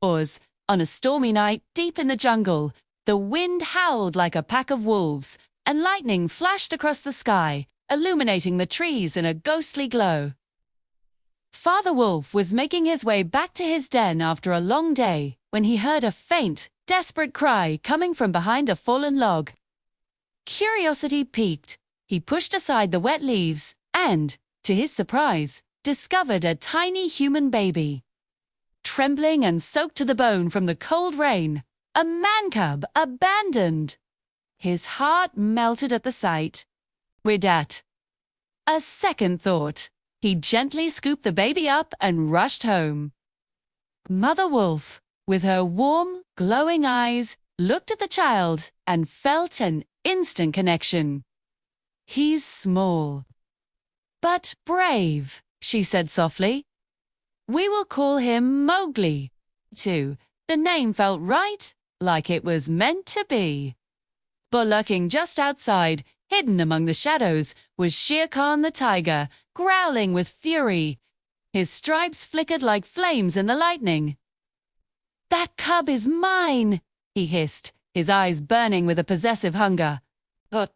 Oars. On a stormy night deep in the jungle, the wind howled like a pack of wolves, and lightning flashed across the sky, illuminating the trees in a ghostly glow. Father Wolf was making his way back to his den after a long day when he heard a faint, desperate cry coming from behind a fallen log. Curiosity piqued. He pushed aside the wet leaves and, to his surprise, discovered a tiny human baby. Trembling and soaked to the bone from the cold rain, a man-cub abandoned. His heart melted at the sight. With that, a second thought. He gently scooped the baby up and rushed home. Mother Wolf, with her warm, glowing eyes, looked at the child and felt an instant connection. "He's small, but brave," she said softly. "We will call him Mowgli." Too, the name felt right, like it was meant to be. But lurking just outside, hidden among the shadows, was Shere Khan the tiger, growling with fury. His stripes flickered like flames in the lightning. "That cub is mine," he hissed, his eyes burning with a possessive hunger. But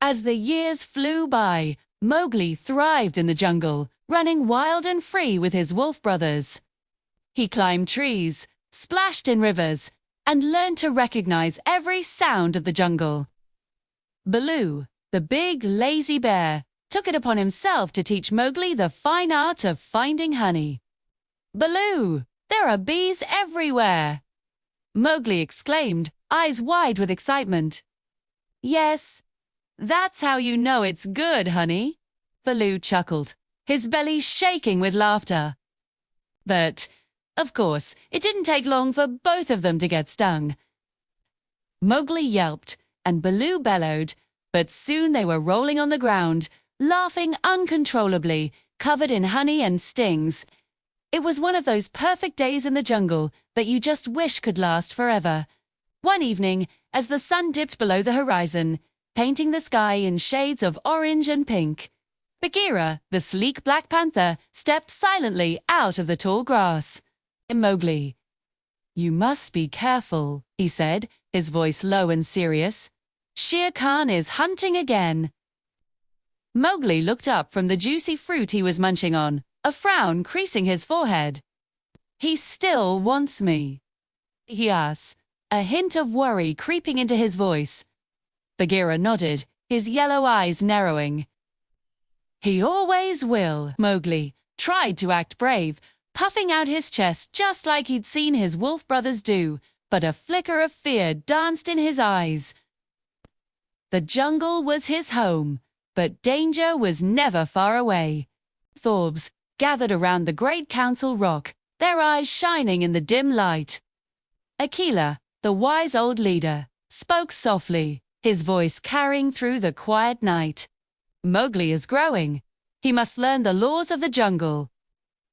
as the years flew by, Mowgli thrived in the jungle, running wild and free with his wolf brothers. He climbed trees, splashed in rivers, and learned to recognize every sound of the jungle. Baloo, the big, lazy bear, took it upon himself to teach Mowgli the fine art of finding honey. "Baloo, there are bees everywhere!" Mowgli exclaimed, eyes wide with excitement. "Yes, that's how you know it's good, honey," Baloo chuckled, his belly shaking with laughter. But, of course, it didn't take long for both of them to get stung. Mowgli yelped, and Baloo bellowed, but soon they were rolling on the ground, laughing uncontrollably, covered in honey and stings. It was one of those perfect days in the jungle that you just wish could last forever. One evening, as the sun dipped below the horizon, painting the sky in shades of orange and pink, Bagheera, the sleek black panther, stepped silently out of the tall grass. "Mowgli, you must be careful," he said, his voice low and serious. "Shere Khan is hunting again." Mowgli looked up from the juicy fruit he was munching on, a frown creasing his forehead. "He still wants me?" he asked, a hint of worry creeping into his voice. Bagheera nodded, his yellow eyes narrowing. "He always will." Mowgli tried to act brave, puffing out his chest just like he'd seen his wolf brothers do, but a flicker of fear danced in his eyes. The jungle was his home, but danger was never far away. Thorbs gathered around the great council rock, their eyes shining in the dim light. Akela, the wise old leader, spoke softly, his voice carrying through the quiet night. "Mowgli is growing. He must learn the laws of the jungle."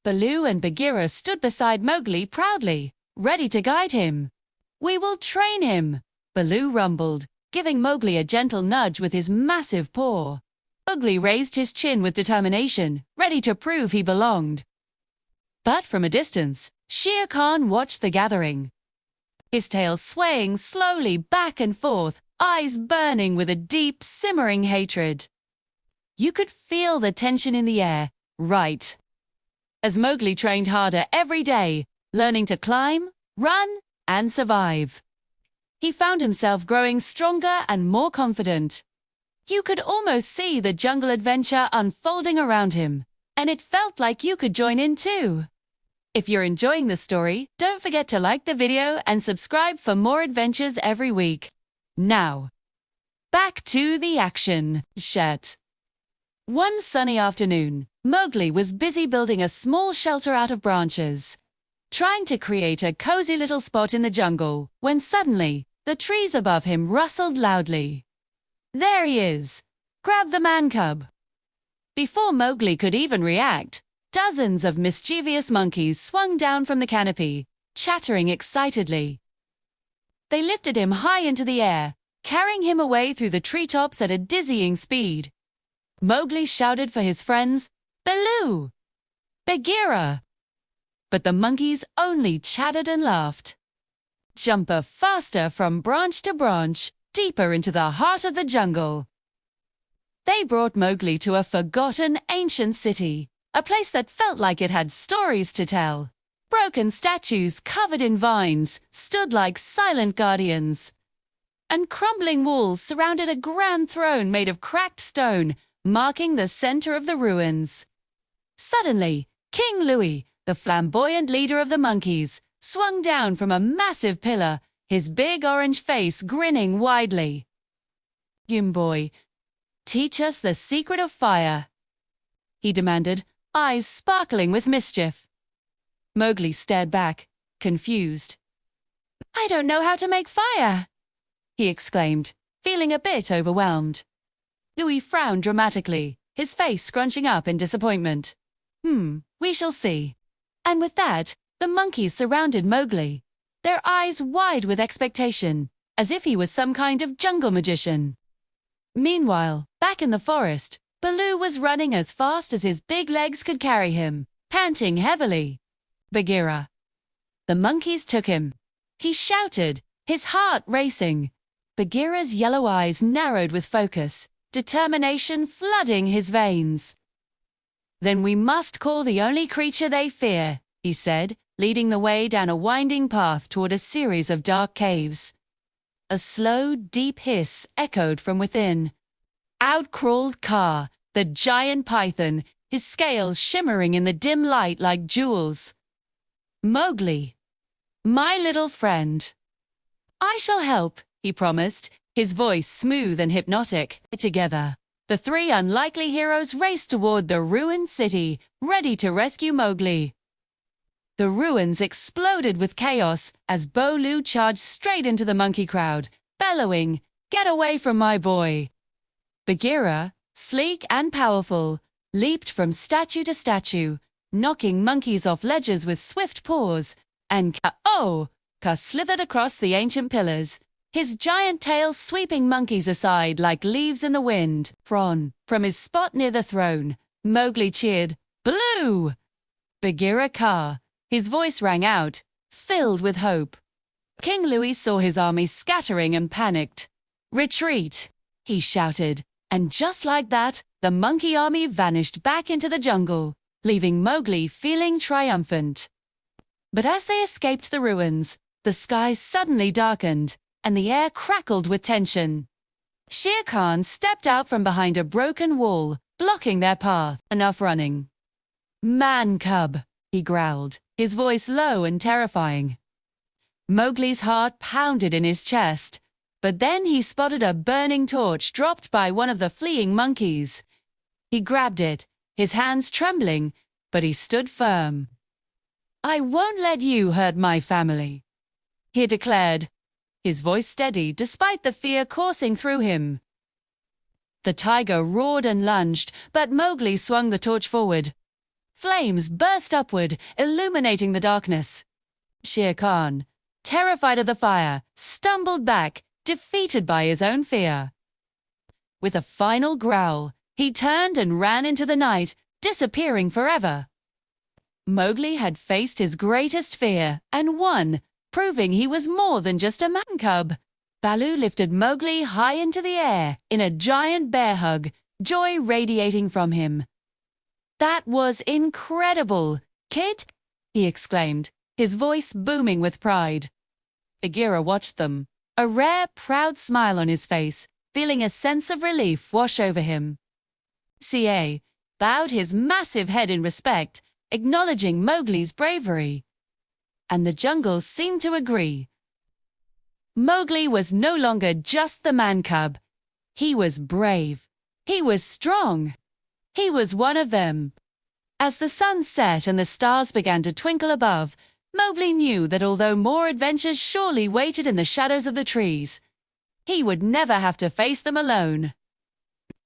Baloo and Bagheera stood beside Mowgli proudly, ready to guide him. "We will train him," Baloo rumbled, giving Mowgli a gentle nudge with his massive paw. Mowgli raised his chin with determination, ready to prove he belonged. But from a distance, Shere Khan watched the gathering, his tail swaying slowly back and forth, eyes burning with a deep, simmering hatred. You could feel the tension in the air, right as Mowgli trained harder every day, learning to climb, run, and survive. He found himself growing stronger and more confident. You could almost see the jungle adventure unfolding around him, and it felt like you could join in too. If you're enjoying the story, don't forget to like the video and subscribe for more adventures every week. Now, back to the action. One sunny afternoon, Mowgli was busy building a small shelter out of branches, trying to create a cozy little spot in the jungle, when suddenly, the trees above him rustled loudly. "There he is! Grab the man-cub!" Before Mowgli could even react, dozens of mischievous monkeys swung down from the canopy, chattering excitedly. They lifted him high into the air, carrying him away through the treetops at a dizzying speed. Mowgli shouted for his friends, "Baloo! Bagheera!" but the monkeys only chattered and laughed. Jumper faster from branch to branch, deeper into the heart of the jungle. They brought Mowgli to a forgotten ancient city, a place that felt like it had stories to tell. Broken statues covered in vines stood like silent guardians, and crumbling walls surrounded a grand throne made of cracked stone, marking the center of the ruins. Suddenly, King Louie, the flamboyant leader of the monkeys, swung down from a massive pillar, his big orange face grinning widely. "Boy, teach us the secret of fire," he demanded, eyes sparkling with mischief. Mowgli stared back, confused. "I don't know how to make fire," he exclaimed, feeling a bit overwhelmed. Louie frowned dramatically, his face scrunching up in disappointment. We shall see." And with that, the monkeys surrounded Mowgli, their eyes wide with expectation, as if he was some kind of jungle magician. Meanwhile, back in the forest, Baloo was running as fast as his big legs could carry him, panting heavily. "Bagheera." The monkeys took him. He shouted, his heart racing. Bagheera's yellow eyes narrowed with focus, determination flooding his veins. "Then we must call the only creature they fear," he said, leading the way down a winding path toward a series of dark caves. A slow, deep hiss echoed from within. Out crawled Kaa, the giant python, his scales shimmering in the dim light like jewels. "Mowgli, my little friend." "I shall help," he promised, his voice smooth and hypnotic. Together, the three unlikely heroes raced toward the ruined city, ready to rescue Mowgli. The ruins exploded with chaos as Baloo charged straight into the monkey crowd, bellowing, "Get away from my boy!" Bagheera, sleek and powerful, leaped from statue to statue, knocking monkeys off ledges with swift paws, and Kaa slithered across the ancient pillars, his giant tail sweeping monkeys aside like leaves in the wind. From his spot near the throne, Mowgli cheered, "Baloo!" Bagheera Kaa. His voice rang out, filled with hope. King Louie saw his army scattering and panicked. "Retreat!" he shouted, and just like that, the monkey army vanished back into the jungle, leaving Mowgli feeling triumphant. But as they escaped the ruins, the sky suddenly darkened, and the air crackled with tension. Shere Khan stepped out from behind a broken wall, blocking their path. "Enough running. Man cub," he growled, his voice low and terrifying. Mowgli's heart pounded in his chest, but then he spotted a burning torch dropped by one of the fleeing monkeys. He grabbed it, his hands trembling, but he stood firm. "I won't let you hurt my family," he declared, his voice steady despite the fear coursing through him. The tiger roared and lunged, but Mowgli swung the torch forward. Flames burst upward, illuminating the darkness. Shere Khan, terrified of the fire, stumbled back, defeated by his own fear. With a final growl, he turned and ran into the night, disappearing forever. Mowgli had faced his greatest fear and won, proving he was more than just a man cub. Baloo lifted Mowgli high into the air in a giant bear hug, joy radiating from him. "That was incredible, kid!" he exclaimed, his voice booming with pride. Bagheera watched them, a rare, proud smile on his face, feeling a sense of relief wash over him. Ca bowed his massive head in respect, acknowledging Mowgli's bravery. And the jungle seemed to agree. Mowgli was no longer just the man cub. He was brave. He was strong. He was one of them. As the sun set and the stars began to twinkle above, Mowgli knew that although more adventures surely waited in the shadows of the trees, he would never have to face them alone.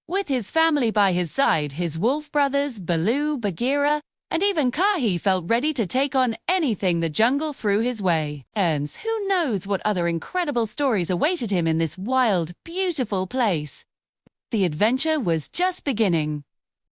With his family by his side, his wolf brothers, Baloo, Bagheera, and even Kahi felt ready to take on anything the jungle threw his way. And who knows what other incredible stories awaited him in this wild, beautiful place. The adventure was just beginning.